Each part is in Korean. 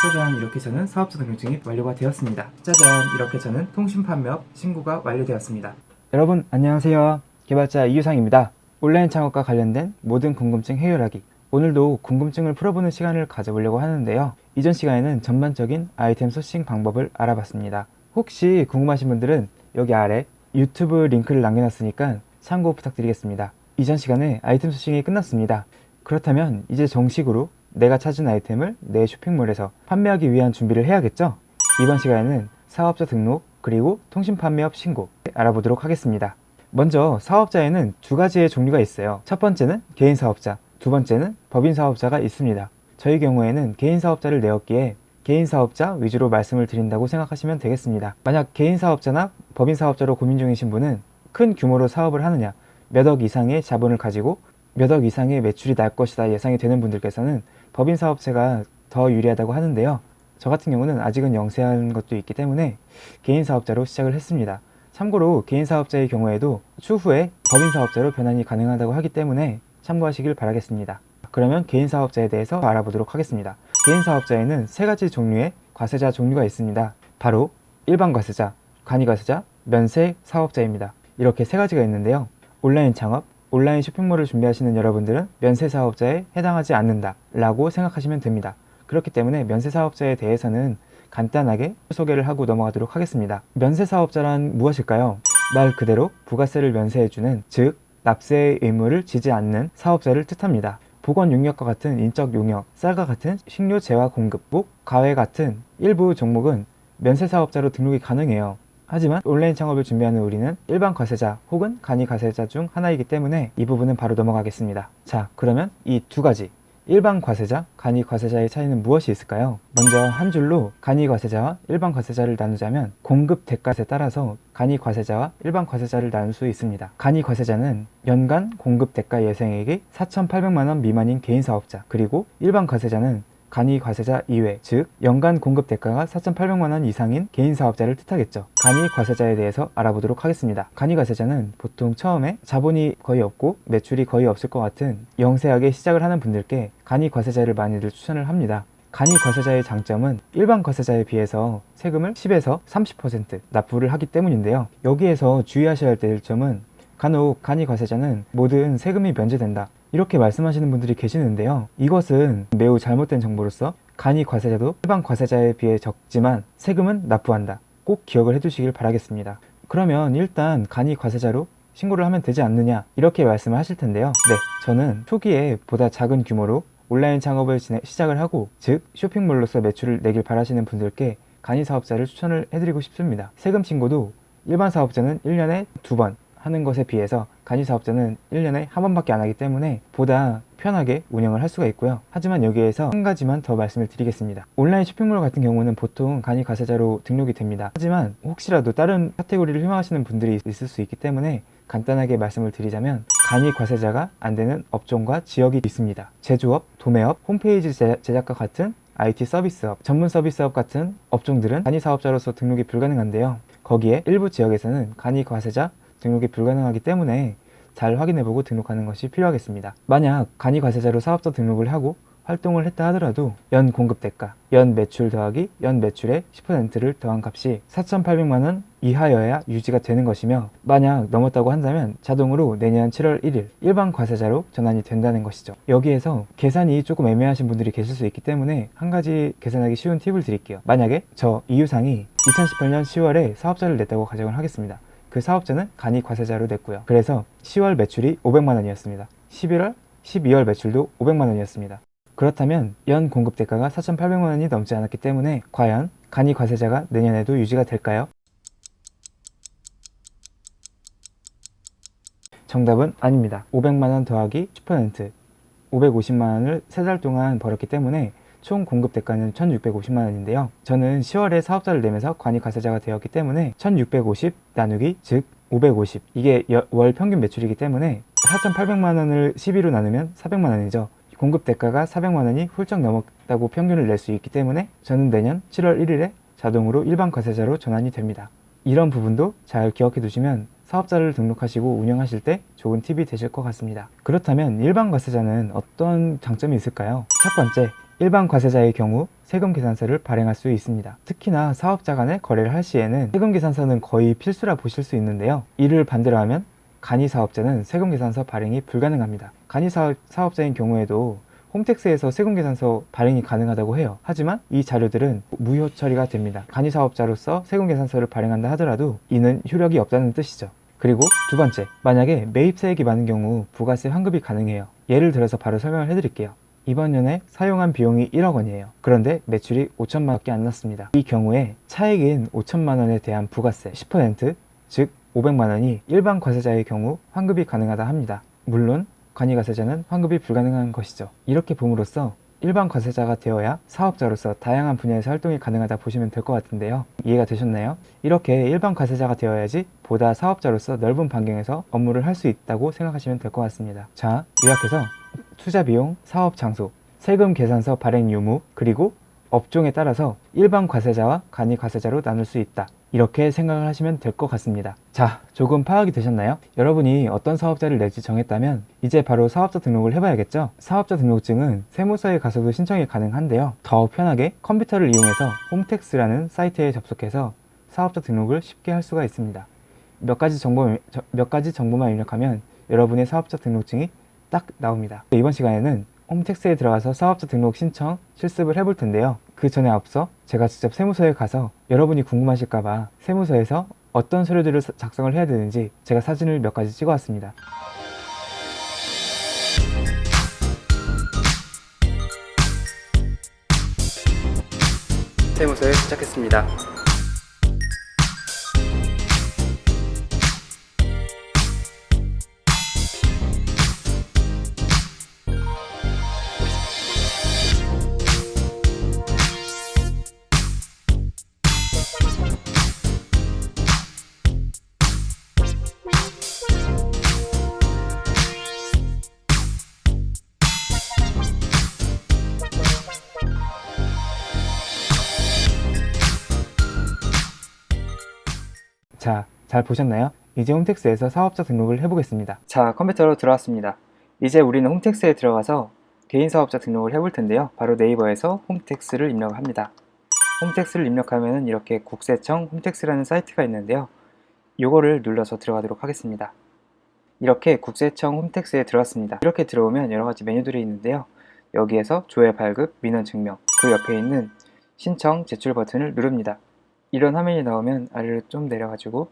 짜잔, 이렇게 저는 사업자 등록증이 완료가 되었습니다. 짜잔, 이렇게 저는 통신판매업 신고가 완료되었습니다. 여러분 안녕하세요. 개발자 이유상입니다. 온라인 창업과 관련된 모든 궁금증 해결하기. 오늘도 궁금증을 풀어보는 시간을 가져보려고 하는데요. 이전 시간에는 전반적인 아이템 소싱 방법을 알아봤습니다. 혹시 궁금하신 분들은 여기 아래 유튜브 링크를 남겨놨으니까 참고 부탁드리겠습니다. 이전 시간에 아이템 소싱이 끝났습니다. 그렇다면 이제 정식으로 내가 찾은 아이템을 내 쇼핑몰에서 판매하기 위한 준비를 해야겠죠? 이번 시간에는 사업자 등록 그리고 통신 판매업 신고 알아보도록 하겠습니다. 먼저 사업자에는 두 가지의 종류가 있어요. 첫 번째는 개인 사업자, 두 번째는 법인 사업자가 있습니다. 저희 경우에는 개인 사업자를 내었기에 개인 사업자 위주로 말씀을 드린다고 생각하시면 되겠습니다. 만약 개인 사업자나 법인 사업자로 고민 중이신 분은 큰 규모로 사업을 하느냐, 몇 억 이상의 자본을 가지고 몇 억 이상의 매출이 날 것이다 예상이 되는 분들께서는 법인 사업체가 더 유리하다고 하는데요. 저 같은 경우는 아직은 영세한 것도 있기 때문에 개인 사업자로 시작을 했습니다. 참고로 개인 사업자의 경우에도 추후에 법인 사업자로 변환이 가능하다고 하기 때문에 참고하시길 바라겠습니다. 그러면 개인 사업자에 대해서 알아보도록 하겠습니다. 개인 사업자에는 세 가지 종류의 과세자 종류가 있습니다. 바로 일반 과세자, 간이 과세자, 면세 사업자입니다. 이렇게 세 가지가 있는데요. 온라인 창업, 온라인 쇼핑몰을 준비하시는 여러분들은 면세 사업자에 해당하지 않는다 라고 생각하시면 됩니다. 그렇기 때문에 면세 사업자에 대해서는 간단하게 소개를 하고 넘어가도록 하겠습니다. 면세 사업자란 무엇일까요? 말 그대로 부가세를 면세해주는, 즉 납세의 의무를 지지 않는 사업자를 뜻합니다. 보건 용역과 같은 인적 용역, 쌀과 같은 식료 재화 공급, 목, 가외 같은 일부 종목은 면세 사업자로 등록이 가능해요. 하지만 온라인 창업을 준비하는 우리는 일반 과세자 혹은 간이 과세자 중 하나이기 때문에 이 부분은 바로 넘어가겠습니다. 자, 그러면 이 두 가지 일반 과세자, 간이 과세자의 차이는 무엇이 있을까요? 먼저 한 줄로 간이 과세자와 일반 과세자를 나누자면 공급 대가에 따라서 간이 과세자와 일반 과세자를 나눌 수 있습니다. 간이 과세자는 연간 공급 대가 예상액이 4,800만 원 미만인 개인 사업자, 그리고 일반 과세자는 간이 과세자 이외, 즉 연간 공급 대가가 4,800만 원 이상인 개인 사업자를 뜻하겠죠. 간이 과세자에 대해서 알아보도록 하겠습니다. 간이 과세자는 보통 처음에 자본이 거의 없고 매출이 거의 없을 것 같은 영세하게 시작을 하는 분들께 간이 과세자를 많이들 추천을 합니다. 간이 과세자의 장점은 일반 과세자에 비해서 세금을 10에서 30% 납부를 하기 때문인데요. 여기에서 주의하셔야 될 점은 간혹 간이 과세자는 모든 세금이 면제된다 이렇게 말씀하시는 분들이 계시는데요. 이것은 매우 잘못된 정보로서 간이 과세자도 일반 과세자에 비해 적지만 세금은 납부한다. 꼭 기억을 해두시길 바라겠습니다. 그러면 일단 간이 과세자로 신고를 하면 되지 않느냐 이렇게 말씀을 하실 텐데요. 네, 저는 초기에 보다 작은 규모로 온라인 창업을 시작을 하고, 즉 쇼핑몰로서 매출을 내길 바라시는 분들께 간이 사업자를 추천을 해드리고 싶습니다. 세금 신고도 일반 사업자는 1년에 2번 하는 것에 비해서 간이 사업자는 1년에 한 번밖에 안 하기 때문에 보다 편하게 운영을 할 수가 있고요. 하지만 여기에서 한 가지만 더 말씀을 드리겠습니다. 온라인 쇼핑몰 같은 경우는 보통 간이 과세자로 등록이 됩니다. 하지만 혹시라도 다른 카테고리를 희망하시는 분들이 있을 수 있기 때문에 간단하게 말씀을 드리자면 간이 과세자가 안 되는 업종과 지역이 있습니다. 제조업, 도매업, 홈페이지 제작과 같은 IT 서비스업, 전문 서비스업 같은 업종들은 간이 사업자로서 등록이 불가능한데요. 거기에 일부 지역에서는 간이 과세자 등록이 불가능하기 때문에 잘 확인해보고 등록하는 것이 필요하겠습니다. 만약 간이 과세자로 사업자 등록을 하고 활동을 했다 하더라도 연 공급 대가, 연 매출 더하기 연 매출의 10%를 더한 값이 4,800만 원 이하여야 유지가 되는 것이며, 만약 넘었다고 한다면 자동으로 내년 7월 1일 일반 과세자로 전환이 된다는 것이죠. 여기에서 계산이 조금 애매하신 분들이 계실 수 있기 때문에 한 가지 계산하기 쉬운 팁을 드릴게요. 만약에 저 이유상이 2018년 10월에 사업자를 냈다고 가정을 하겠습니다. 그 사업자는 간이 과세자로 냈고요. 그래서 10월 매출이 500만 원이었습니다. 11월, 12월 매출도 500만 원이었습니다. 그렇다면 연 공급 대가가 4,800만 원이 넘지 않았기 때문에 과연 간이 과세자가 내년에도 유지가 될까요? 정답은 아닙니다. 500만 원 더하기 10%, 550만 원을 3달 동안 벌었기 때문에 총 공급 대가는 1,650만 원인데요. 저는 10월에 사업자를 내면서 간이 과세자가 되었기 때문에 1,650 나누기 즉 550, 이게 월 평균 매출이기 때문에 4,800만 원을 12로 나누면 400만 원이죠. 공급 대가가 400만 원이 훌쩍 넘었다고 평균을 낼 수 있기 때문에 저는 내년 7월 1일에 자동으로 일반 과세자로 전환이 됩니다. 이런 부분도 잘 기억해 두시면 사업자를 등록하시고 운영하실 때 좋은 팁이 되실 것 같습니다. 그렇다면 일반 과세자는 어떤 장점이 있을까요? 첫 번째, 일반 과세자의 경우 세금 계산서를 발행할 수 있습니다. 특히나 사업자 간의 거래를 할 시에는 세금 계산서는 거의 필수라 보실 수 있는데요. 이를 반대로 하면 간이 사업자는 세금 계산서 발행이 불가능합니다. 간이 사업자인 경우에도 홈택스에서 세금 계산서 발행이 가능하다고 해요. 하지만 이 자료들은 무효 처리가 됩니다. 간이 사업자로서 세금 계산서를 발행한다 하더라도 이는 효력이 없다는 뜻이죠. 그리고 두 번째, 만약에 매입세액이 많은 경우 부가세 환급이 가능해요. 예를 들어서 바로 설명을 해드릴게요. 이번 년에 사용한 비용이 1억 원이에요. 그런데 매출이 5천만 원밖에 안 났습니다. 이 경우에 차익인 5천만 원에 대한 부가세 10%, 즉 500만 원이 일반 과세자의 경우 환급이 가능하다 합니다. 물론 간이 과세자는 환급이 불가능한 것이죠. 이렇게 봄으로써 일반 과세자가 되어야 사업자로서 다양한 분야에서 활동이 가능하다 보시면 될 것 같은데요. 이해가 되셨나요? 이렇게 일반 과세자가 되어야지 보다 사업자로서 넓은 반경에서 업무를 할 수 있다고 생각하시면 될 것 같습니다. 자, 요약해서 투자 비용, 사업 장소, 세금 계산서 발행 유무, 그리고 업종에 따라서 일반 과세자와 간이 과세자로 나눌 수 있다. 이렇게 생각을 하시면 될 것 같습니다. 자, 조금 파악이 되셨나요? 여러분이 어떤 사업자를 낼지 정했다면 이제 바로 사업자 등록을 해봐야겠죠? 사업자 등록증은 세무서에 가서도 신청이 가능한데요. 더욱 편하게 컴퓨터를 이용해서 홈택스라는 사이트에 접속해서 사업자 등록을 쉽게 할 수가 있습니다. 몇 가지 정보만 입력하면 여러분의 사업자 등록증이 딱 나옵니다. 이번 시간에는 홈택스에 들어가서 사업자 등록 신청 실습을 해볼 텐데요. 그 전에 앞서 제가 직접 세무서에 가서 여러분이 궁금하실까봐 세무서에서 어떤 서류들을 작성을 해야 되는지 제가 사진을 몇 가지 찍어 왔습니다. 세무서에 도착했습니다. 자, 잘 보셨나요? 이제 홈택스에서 사업자 등록을 해보겠습니다. 자, 컴퓨터로 들어왔습니다. 이제 우리는 홈택스에 들어가서 개인 사업자 등록을 해볼 텐데요. 바로 네이버에서 홈택스를 입력합니다. 홈택스를 입력하면 이렇게 국세청 홈택스라는 사이트가 있는데요. 이거를 눌러서 들어가도록 하겠습니다. 이렇게 국세청 홈택스에 들어왔습니다. 이렇게 들어오면 여러가지 메뉴들이 있는데요. 여기에서 조회 발급, 민원 증명, 그 옆에 있는 신청, 제출 버튼을 누릅니다. 이런 화면이 나오면 아래로 좀 내려가지고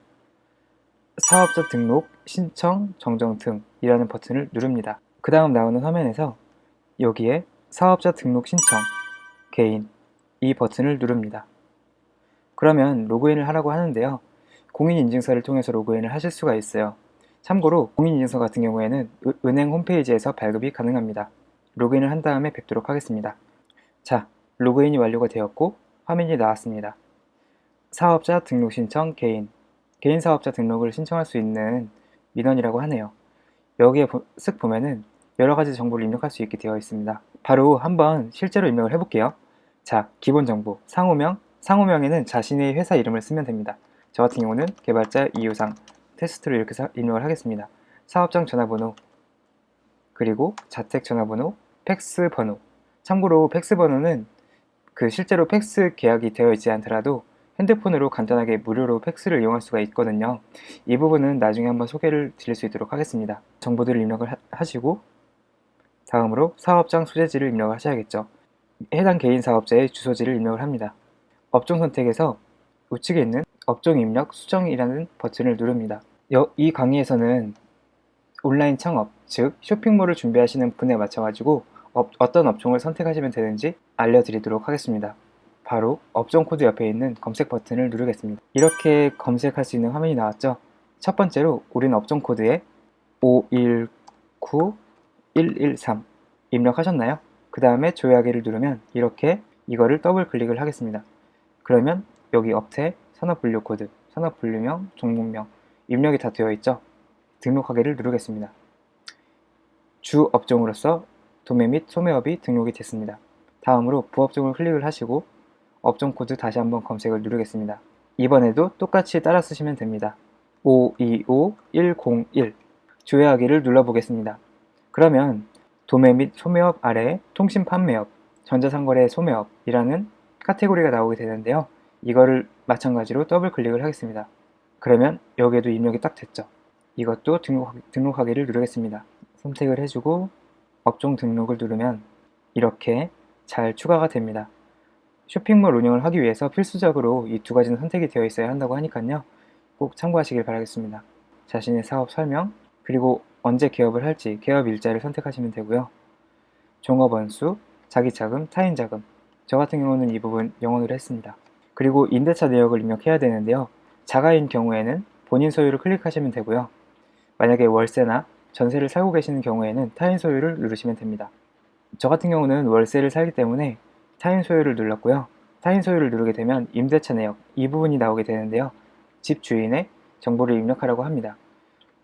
사업자 등록, 신청, 정정 등이라는 버튼을 누릅니다. 그 다음 나오는 화면에서 여기에 사업자 등록 신청, 개인 이 버튼을 누릅니다. 그러면 로그인을 하라고 하는데요. 공인인증서를 통해서 로그인을 하실 수가 있어요. 참고로 공인인증서 같은 경우에는 은행 홈페이지에서 발급이 가능합니다. 로그인을 한 다음에 뵙도록 하겠습니다. 자, 로그인이 완료가 되었고 화면이 나왔습니다. 사업자 등록 신청 개인 사업자 등록을 신청할 수 있는 민원이라고 하네요. 여기에 쓱 보면은 여러가지 정보를 입력할 수 있게 되어 있습니다. 바로 한번 실제로 입력을 해볼게요. 자, 기본 정보, 상호명에는 자신의 회사 이름을 쓰면 됩니다. 저 같은 경우는 개발자 이유상 테스트로 이렇게 입력을 하겠습니다. 사업장 전화번호, 그리고 자택 전화번호, 팩스 번호. 참고로 팩스 번호는 실제로 팩스 계약이 되어 있지 않더라도 핸드폰으로 간단하게 무료로 팩스를 이용할 수가 있거든요. 이 부분은 나중에 한번 소개를 드릴 수 있도록 하겠습니다. 정보들을 입력을 하시고 다음으로 사업장 소재지를 입력을 하셔야겠죠. 해당 개인 사업자의 주소지를 입력을 합니다. 업종 선택에서 우측에 있는 업종 입력 수정이라는 버튼을 누릅니다. 이 강의에서는 온라인 창업, 즉 쇼핑몰을 준비하시는 분에 맞춰가지고 어떤 업종을 선택하시면 되는지 알려드리도록 하겠습니다. 바로 업종 코드 옆에 있는 검색 버튼을 누르겠습니다. 이렇게 검색할 수 있는 화면이 나왔죠. 첫 번째로 우리는 업종 코드에 519113 입력하셨나요? 그 다음에 조회하기를 누르면 이렇게 이거를 더블 클릭을 하겠습니다. 그러면 여기 업태, 산업분류 코드, 산업분류명, 종목명 입력이 다 되어 있죠. 등록하기를 누르겠습니다. 주 업종으로서 도매 및 소매업이 등록이 됐습니다. 다음으로 부업종을 클릭을 하시고 업종 코드 다시 한번 검색을 누르겠습니다. 이번에도 똑같이 따라 쓰시면 됩니다. 525101 조회하기를 눌러보겠습니다. 그러면 도매 및 소매업 아래에 통신 판매업, 전자상거래 소매업이라는 카테고리가 나오게 되는데요. 이거를 마찬가지로 더블 클릭을 하겠습니다. 그러면 여기에도 입력이 딱 됐죠. 이것도 등록하기를 누르겠습니다. 선택을 해주고 업종 등록을 누르면 이렇게 잘 추가가 됩니다. 쇼핑몰 운영을 하기 위해서 필수적으로 이 두 가지는 선택이 되어 있어야 한다고 하니까요. 꼭 참고하시길 바라겠습니다. 자신의 사업 설명, 그리고 언제 개업을 할지 개업 일자를 선택하시면 되고요. 종업원수, 자기자금, 타인자금, 저 같은 경우는 이 부분 영어로 했습니다. 그리고 임대차 내역을 입력해야 되는데요. 자가인 경우에는 본인 소유를 클릭하시면 되고요. 만약에 월세나 전세를 살고 계시는 경우에는 타인 소유를 누르시면 됩니다. 저 같은 경우는 월세를 살기 때문에 타인 소유를 눌렀고요. 타인 소유를 누르게 되면 임대차 내역 이 부분이 나오게 되는데요. 집 주인의 정보를 입력하라고 합니다.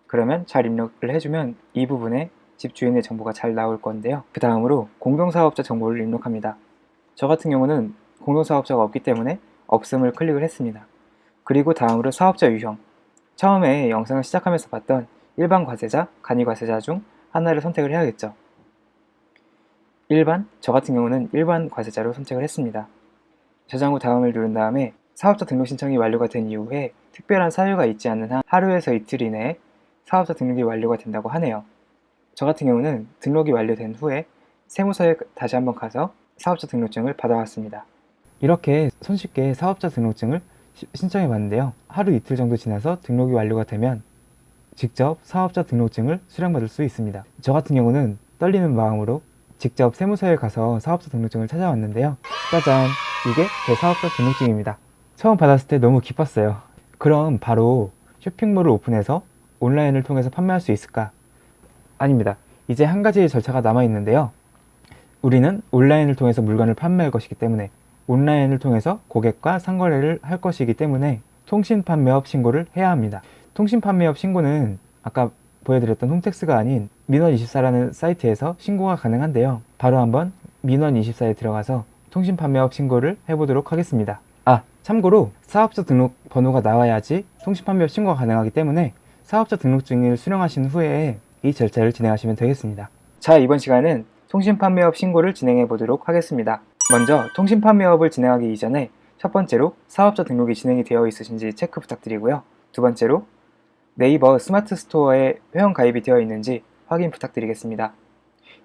그러면 잘 입력을 해주면 이 부분에 집 주인의 정보가 잘 나올 건데요. 그 다음으로 공동사업자 정보를 입력합니다. 저 같은 경우는 공동사업자가 없기 때문에 없음을 클릭을 했습니다. 그리고 다음으로 사업자 유형, 처음에 영상을 시작하면서 봤던 일반 과세자, 간이 과세자 중 하나를 선택을 해야겠죠. 일반, 저 같은 경우는 일반 과세자로 선택을 했습니다. 저장 후 다음을 누른 다음에 사업자 등록 신청이 완료가 된 이후에 특별한 사유가 있지 않는 한 하루에서 이틀 이내에 사업자 등록이 완료가 된다고 하네요. 저 같은 경우는 등록이 완료된 후에 세무서에 다시 한번 가서 사업자 등록증을 받아왔습니다. 이렇게 손쉽게 사업자 등록증을 신청해 봤는데요. 하루 이틀 정도 지나서 등록이 완료가 되면 직접 사업자 등록증을 수령받을 수 있습니다. 저 같은 경우는 떨리는 마음으로 직접 세무서에 가서 사업자 등록증을 찾아왔는데요. 짜잔! 이게 제 사업자 등록증입니다. 처음 받았을 때 너무 기뻤어요. 그럼 바로 쇼핑몰을 오픈해서 온라인을 통해서 판매할 수 있을까? 아닙니다. 이제 한 가지의 절차가 남아 있는데요. 우리는 온라인을 통해서 물건을 판매할 것이기 때문에 온라인을 통해서 고객과 상거래를 할 것이기 때문에 통신판매업 신고를 해야 합니다. 통신판매업 신고는 아까 보여드렸던 홈택스가 아닌 민원24라는 사이트에서 신고가 가능한데요. 바로 한번 민원24에 들어가서 통신판매업 신고를 해보도록 하겠습니다. 참고로 사업자 등록 번호가 나와야지 통신판매업 신고가 가능하기 때문에 사업자 등록증을 수령하신 후에 이 절차를 진행하시면 되겠습니다. 자, 이번 시간은 통신판매업 신고를 진행해 보도록 하겠습니다. 먼저 통신판매업을 진행하기 이전에 첫 번째로 사업자 등록이 진행이 되어 있으신지 체크 부탁드리고요. 두 번째로 네이버 스마트 스토어에 회원 가입이 되어 있는지 확인 부탁드리겠습니다.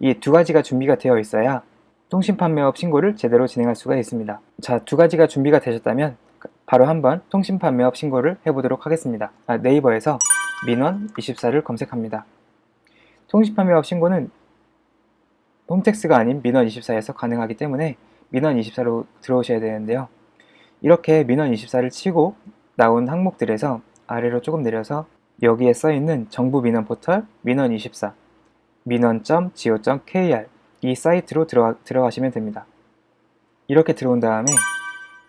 이 두 가지가 준비가 되어 있어야 통신판매업 신고를 제대로 진행할 수가 있습니다. 자, 두 가지가 준비가 되셨다면 바로 한번 통신판매업 신고를 해보도록 하겠습니다. 네이버에서 민원24를 검색합니다. 통신판매업 신고는 홈택스가 아닌 민원24에서 가능하기 때문에 민원24로 들어오셔야 되는데요. 이렇게 민원24를 치고 나온 항목들에서 아래로 조금 내려서 여기에 써있는 정부 민원 포털 민원24 민원.go.kr 이 사이트로 들어가시면 됩니다. 이렇게 들어온 다음에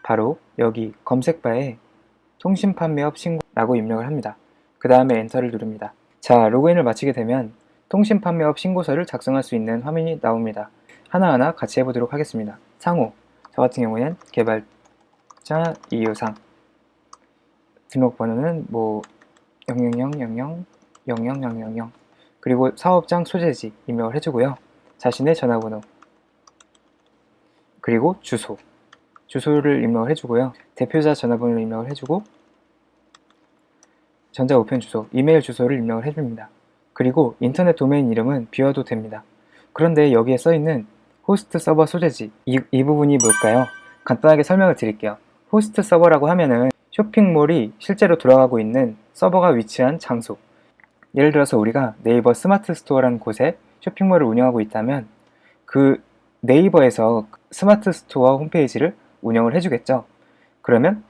바로 여기 검색바에 통신판매업 신고라고 입력을 합니다. 그 다음에 엔터를 누릅니다. 자, 로그인을 마치게 되면 통신판매업 신고서를 작성할 수 있는 화면이 나옵니다. 하나하나 같이 해보도록 하겠습니다. 상호, 저 같은 경우에는 개발자 이유상, 등록번호는 000000000, 그리고 사업장 소재지 입력을 해주고요. 자신의 전화번호, 그리고 주소를 입력을 해주고요. 대표자 전화번호를 입력을 해주고 전자우편 주소, 이메일 주소를 입력을 해줍니다. 그리고 인터넷 도메인 이름은 비워도 됩니다. 그런데 여기에 써있는 호스트 서버 소재지 이 부분이 뭘까요? 간단하게 설명을 드릴게요. 호스트 서버라고 하면은 쇼핑몰이 실제로 돌아가고 있는 서버가 위치한 장소, 예를 들어서 우리가 네이버 스마트 스토어라는 곳에 쇼핑몰을 운영하고 있다면 그 네이버에서 스마트 스토어 홈페이지를 운영을 해주겠죠. 그러면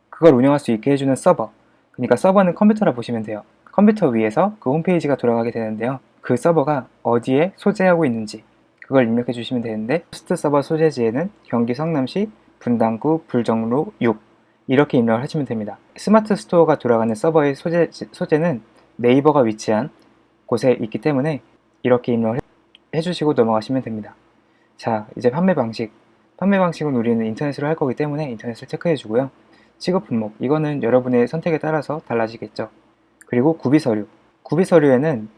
그걸 운영할 수 있게 해주는 서버, 그러니까 서버는 컴퓨터라 보시면 돼요. 컴퓨터 위에서 그 홈페이지가 돌아가게 되는데요. 그 서버가 어디에 소재하고 있는지 그걸 입력해 주시면 되는데, 호스트 서버 소재지에는 경기 성남시 분당구 불정로 6 이렇게 입력을 하시면 됩니다. 스마트 스토어가 돌아가는 서버의 소재는 네이버가 위치한 곳에 있기 때문에 이렇게 입력을 해주시고 넘어가시면 됩니다. 자, 이제 판매 방식은 우리는 인터넷으로 할 거기 때문에 인터넷을 체크해 주고요. 취급 품목, 이거는 여러분의 선택에 따라서 달라지겠죠. 그리고 구비서류에는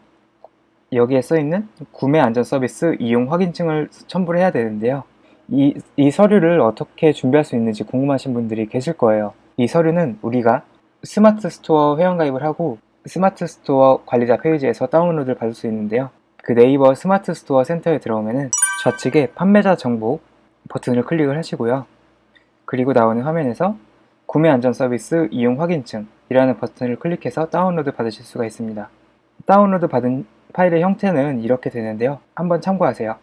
여기에 써있는 구매 안전 서비스 이용 확인증을 첨부를 해야 되는데요. 이 서류를 어떻게 준비할 수 있는지 궁금하신 분들이 계실 거예요. 이 서류는 우리가 스마트 스토어 회원가입을 하고 스마트 스토어 관리자 페이지에서 다운로드를 받을 수 있는데요. 그 네이버 스마트 스토어 센터에 들어오면은 좌측에 판매자 정보 버튼을 클릭을 하시고요. 그리고 나오는 화면에서 구매 안전 서비스 이용 확인증 이라는 버튼을 클릭해서 다운로드 받으실 수가 있습니다. 다운로드 받은 파일의 형태는 이렇게 되는데요. 한번 참고하세요.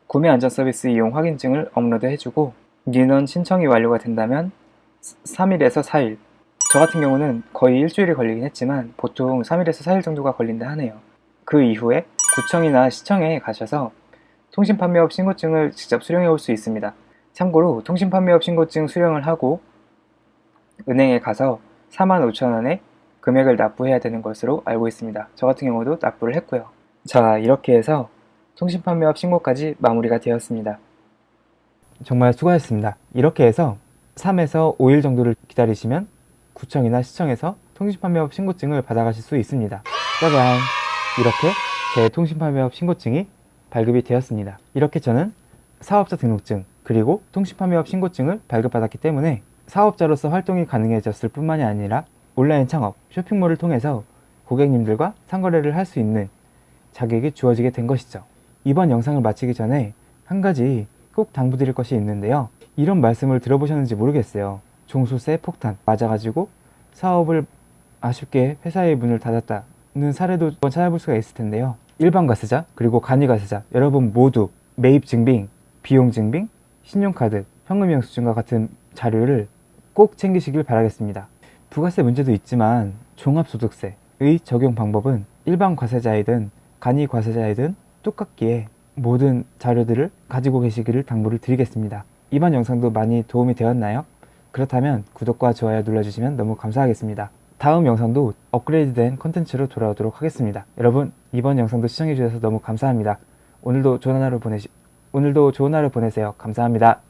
구매 안전 서비스 이용 확인증을 업로드 해주고 민원 신청이 완료가 된다면 3일에서 4일, 저 같은 경우는 거의 일주일이 걸리긴 했지만 보통 3일에서 4일 정도가 걸린다 하네요. 그 이후에 구청이나 시청에 가셔서 통신판매업 신고증을 직접 수령해 올 수 있습니다. 참고로 통신판매업 신고증 수령을 하고 은행에 가서 45,000원의 금액을 납부해야 되는 것으로 알고 있습니다. 저 같은 경우도 납부를 했고요. 자, 이렇게 해서 통신판매업 신고까지 마무리가 되었습니다. 정말 수고하셨습니다. 이렇게 해서 3에서 5일 정도를 기다리시면 구청이나 시청에서 통신판매업 신고증을 받아가실 수 있습니다. 짜잔! 이렇게 제 통신판매업 신고증이 발급이 되었습니다. 이렇게 저는 사업자 등록증 그리고 통신판매업 신고증을 발급받았기 때문에 사업자로서 활동이 가능해졌을 뿐만이 아니라 온라인 창업, 쇼핑몰을 통해서 고객님들과 상거래를 할 수 있는 자격이 주어지게 된 것이죠. 이번 영상을 마치기 전에 한 가지 꼭 당부드릴 것이 있는데요. 이런 말씀을 들어보셨는지 모르겠어요. 종소세 폭탄 맞아가지고 사업을 아쉽게 회사의 문을 닫았다는 사례도 한번 찾아볼 수가 있을 텐데요. 일반 과세자 그리고 간이 과세자 여러분 모두 매입 증빙, 비용 증빙, 신용카드, 현금 영수증과 같은 자료를 꼭 챙기시길 바라겠습니다. 부가세 문제도 있지만 종합소득세의 적용 방법은 일반 과세자이든 간이 과세자이든 똑같기에 모든 자료들을 가지고 계시기를 당부를 드리겠습니다. 이번 영상도 많이 도움이 되었나요? 그렇다면 구독과 좋아요 눌러주시면 너무 감사하겠습니다. 다음 영상도 업그레이드된 컨텐츠로 돌아오도록 하겠습니다. 여러분 이번 영상도 시청해주셔서 너무 감사합니다. 오늘도 좋은 하루 보내세요. 감사합니다.